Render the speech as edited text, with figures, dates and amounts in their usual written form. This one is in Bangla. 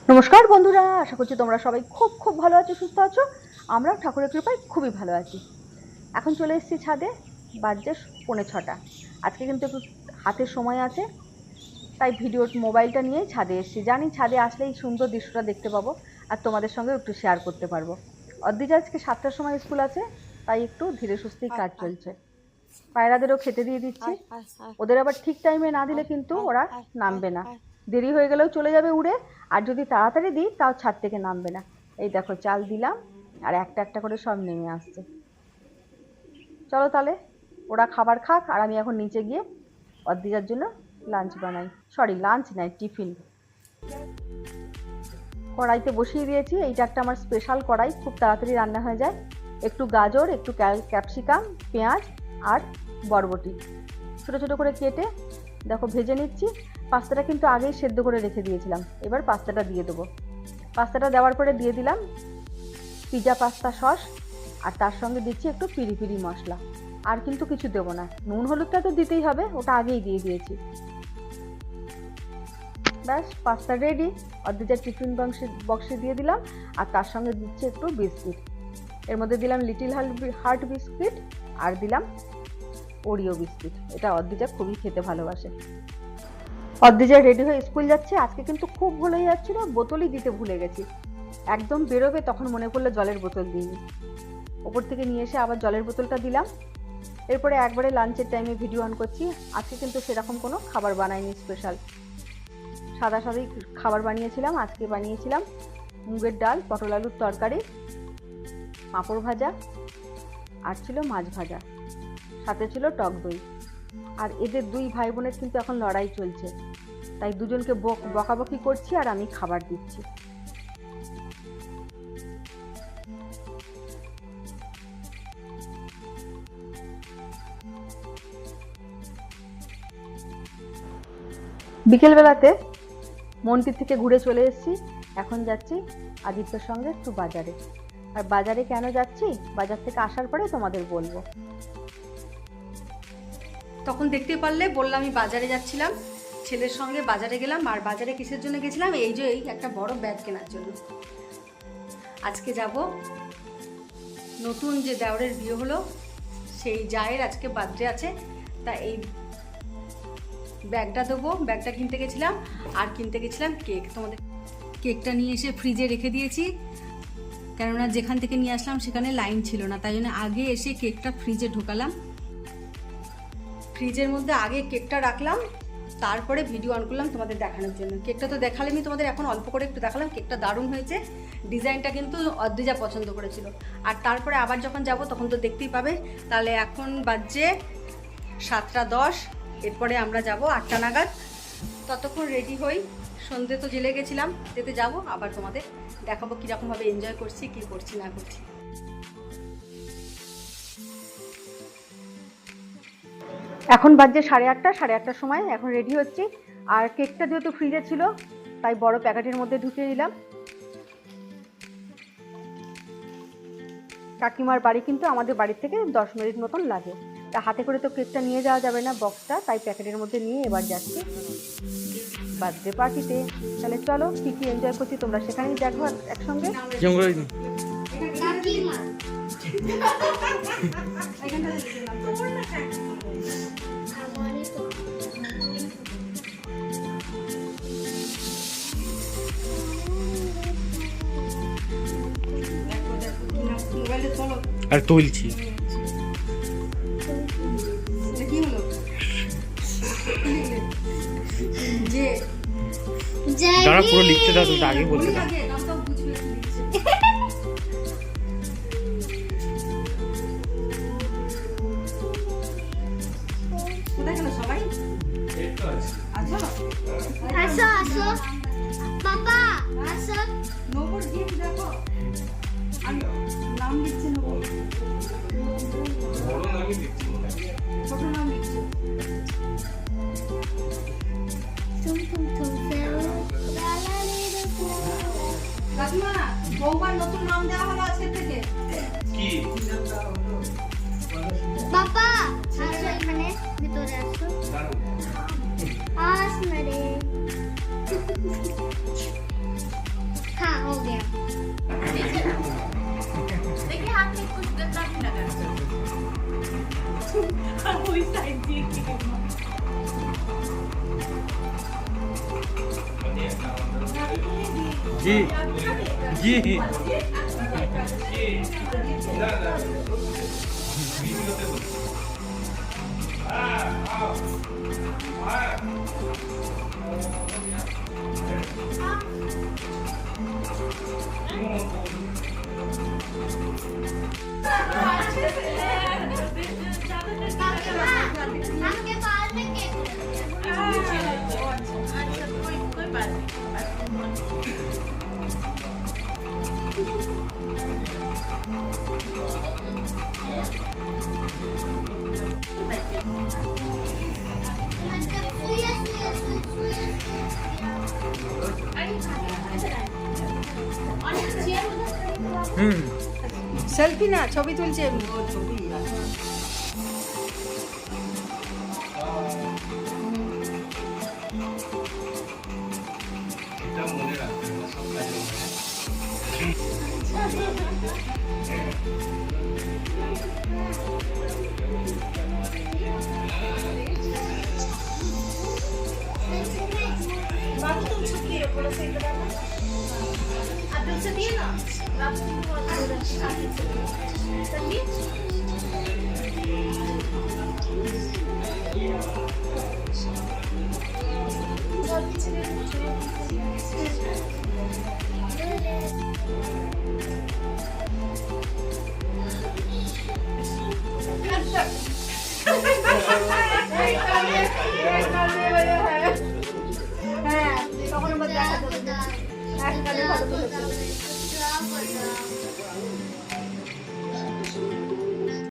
নমস্কার বন্ধুরা, আশা করছি তোমরা সবাই খুব ভালো আছো, সুস্থ আছো। আমরাও ঠাকুরের কৃপায় খুবই ভালো আছি। এখন চলে এসেছি ছাদে, বাজছে 6:45। আজকে কিন্তু একটু হাতে সময় আছে, তাই মোবাইলটা নিয়ে ছাদে এসেছি। জানি ছাদে আসলে এই সুন্দর দৃশ্যটা দেখতে পাবো আর তোমাদের সঙ্গে একটু শেয়ার করতে পারবো। অদ্রিজা আজকে 7টার সময় স্কুল আছে, তাই একটু ধীরে সুস্থেই কাজ চলছে। পায়রাদেরও খেতে দিয়ে দিচ্ছি। ওদের আবার ঠিক টাইমে না দিলে কিন্তু ওরা নামবে না, দেরি হয়ে গেলেও চলে যাবে উড়ে। আর যদি তাড়াতাড়ি দিই তাও ছাদ থেকে নামবে না। এই দেখো চাল দিলাম আর একটা একটা করে সব নেমে আসছে। চলো তাহলে ওরা খাবার খাক, আর আমি এখন নিচে গিয়ে অদ্রিজার জন্য লাঞ্চ বানাই। সরি, লাঞ্চ নয়, টিফিন। কড়াইতে বসিয়ে দিয়েছি। এইটা একটা আমার স্পেশাল কড়াই, খুব তাড়াতাড়ি রান্না হয়ে যায়। একটু গাজর, একটু ক্যাপসিকাম, পেঁয়াজ আর বরবটি ছোটো ছোটো করে কেটে দেখো ভেজে নিচ্ছি। পাস্তাটা কিন্তু আগেই সেদ্ধ করে রেখে দিয়েছিলাম। এবার পাস্তাটা দিয়ে দেবো। পাস্তাটা দেওয়ার পরে দিয়ে দিলাম পিৎজা পাস্তা সস, আর তার সঙ্গে দিচ্ছি একটু পিরি পিরি মশলা। আর কিন্তু কিছু দেবো না। নুন হলুদটা তো দিতেই হবে, ওটা আগেই দিয়ে দিয়েছি। ব্যাস, পাস্তা রেডি। অর্ধেকটা টিফিন বক্সে দিয়ে দিলাম, আর তার সঙ্গে দিচ্ছি একটু বিস্কিট। এর মধ্যে দিলাম লিটিল হার্ট বিস্কিট আর দিলাম ওরিও বিস্কিট। এটা অদ্রিজা খুবই খেতে ভালোবাসে। অদ্রিজা রেডি হয়ে স্কুল যাচ্ছে। আজকে কিন্তু খুব ভুল হয়ে যাচ্ছিল, বোতলই দিতে ভুলে গেছি। একদম বেরোবে তখন মনে পড়লো জলের বোতল দিইনি। ওপর থেকে নিয়ে এসে আবার জলের বোতলটা দিলাম। এরপরে একবারে লাঞ্চের টাইমে ভিডিও অন করছি। আজকে কিন্তু সেরকম কোনো খাবার বানাইনি স্পেশাল, সাদাই খাবার বানিয়েছিলাম। আজকে বানিয়েছিলাম মুগের ডাল, পটল আলুর তরকারি, পাঁপড় ভাজা আর ছিল মাছ ভাজা, সাথে ছিল টক দই। আর এদের দুই ভাই বোনের কিন্তু এখন লড়াই চলছে, তাই দুজনকে বকাবকি করছি আর আমি খাবার দিচ্ছি। বিকেলবেলাতে মন্দির থেকে ঘুরে চলে এসেছি। এখন যাচ্ছি আদিত্যর সঙ্গে একটু বাজারে। আর বাজারে কেন যাচ্ছি, বাজার থেকে আসার পরে তোমাদের বলবো। তখন দেখতে পারলে বললাম আমি বাজারে যাচ্ছিলাম, ছেলের সঙ্গে বাজারে গেলাম। আর বাজারে কিসের জন্য গেছিলাম, এই একটা বড় ব্যাগ কেনার জন্য। আজকে যাব, নতুন যে দেওরের বিয়ে হলো সেই জায়ের আজকে বার্থডে আছে, তা এই ব্যাগটা দেবো। ব্যাগটা কিনতে গেছিলাম। আর কিনতে গেছিলাম কেক। তোমাদের কেকটা নিয়ে এসে ফ্রিজে রেখে দিয়েছি, কেননা যেখান থেকে নিয়ে আসলাম সেখানে লাইন ছিল না, তাই জন্য আগে এসে কেকটা ফ্রিজে ঢোকালাম। ফ্রিজের মধ্যে আগে কেকটা রাখলাম, তারপরে ভিডিও অন করলাম তোমাদের দেখানোর জন্য। কেকটা তো দেখালামই তোমাদের, এখন অল্প করে একটু দেখালাম। কেকটা দারুণ হয়েছে, ডিজাইনটা কিন্তু অদ্রিজা পছন্দ করেছিল। আর তারপরে আবার যখন যাব তখন তো দেখতেই পাবে। তাহলে এখন বাজছে 7:10, এরপরে আমরা যাব 8টা নাগাদ। ততক্ষণ রেডি হই। সন্ধে তো জেলে গেছিলাম, যেতে যাব, আবার তোমাদের দেখাবো কীরকমভাবে এনজয় করছি, কী করছি না করছি। এখন বাজছে 8:30। 8:30টার সময় এখন রেডি হচ্ছি। আর কেকটা যেহেতু ফ্রিজে ছিল, তাই বড় প্যাকেটের মধ্যে ঢুকিয়ে দিলাম। কাকিমার বাড়ি কিন্তু আমাদের বাড়ির থেকে 10 মিনিট মতন লাগে। তা হাতে করে তো কেকটা নিয়ে যাওয়া যাবে না বক্সটা, তাই প্যাকেটের মধ্যে নিয়ে এবার যাচ্ছি বার্থডে পার্টিতে। তাহলে চলো কি কি এনজয় করছি তোমরা সেখানেই দেখো একসঙ্গে। আর তুলছি কি হলো যে দাঁড়া, পুরো লিখতে দাও, তুমি আগে বলতে দাও। কোথায় গেল সবাই? আসো আসো পাপা আসো। নবর গিয়ে দেখো, আমি নাম লিখছি। নবর ছোট নাম লিখছি। কাকিমা, বৌমার নতুন নাম দেওয়া হলো আজকে থেকে। কি পাপা আসো, এখানে ভিতরে আসো। আস না রে। कुछ गंदा भी लगा और वही साइड दिए कि जी जी आपके बाल में केक अच्छा कोई बात সেলফি না, ছবি তুলছি এমনি। बाबू तुम छुट्टी है थोड़ा सा इधर आना आप दिल से दिए ना बाबू तुम बहुत चलिए হ্যাঁ তখন আমরা দেখা যাবে। Drop